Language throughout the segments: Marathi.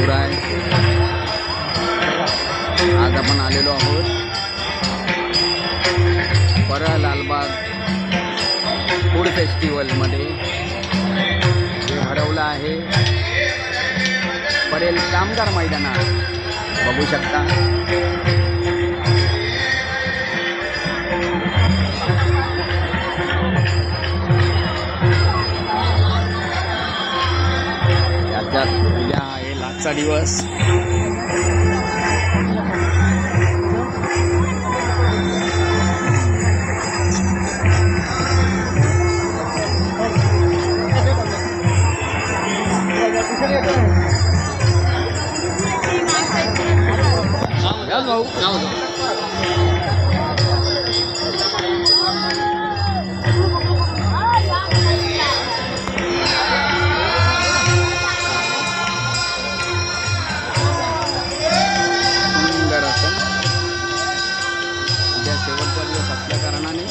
सुरू आहे। आज आपण आलेलो आहोत परळ लालबाग फूड फेस्टिवलमध्ये, जे भरवलं आहे परेल कामगार मैदानात। बघू शकता याच्यात उद्या आहे लाचचा दिवस। सुंदर असं उद्या शेवटचा दिवस असल्या कारणाने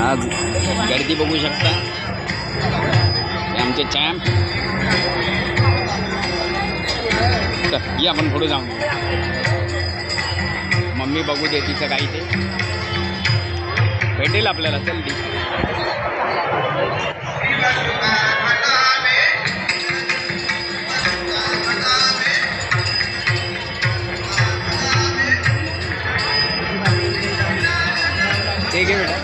आज गर्दी बघू शकता। हे आमचे चॅम्प ये आपण पुढे जाऊन मम्मी बघू दे तिचं काही ते भेटेल आपल्याला। चल दी ठीक आहे बेटा।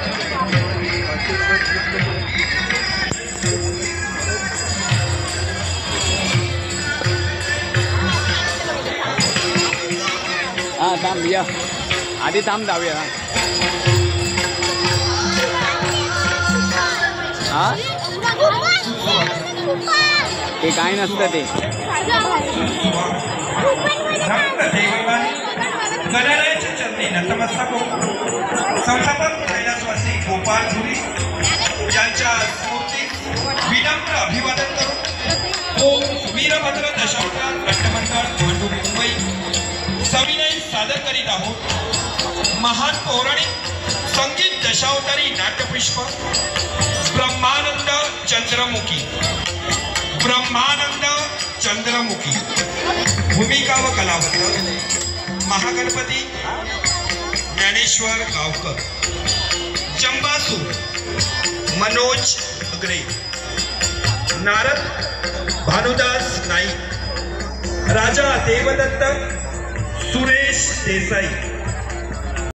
हाँ थांब भैया, आधी थांब जाऊया। हाँ ते काय नसतं ते। गणरायाच्या चरणी नतमस्तक संस्थापक कैलासवासी गोपाळ धुरी यांच्या स्मृतीस विनम्र अभिवादन करून वीरभद्र दशावतार नाट्यमंडळ भांडुप मुंबई सविनय सादर करीत आहोत महान पौराणिक संगीत दशावतारी नाट्यपुष्प ब्रह्मानंद चंद्रमुखी। ब्रह्मानंद चंद्रमुखी भूमिका व कलावंत महागणपती ज्ञानेश्वर गावकर, चंबासूर मनोज अग्रे, नारद भानुदास नाईक, राजा देवदत्त सुरेश देसाई।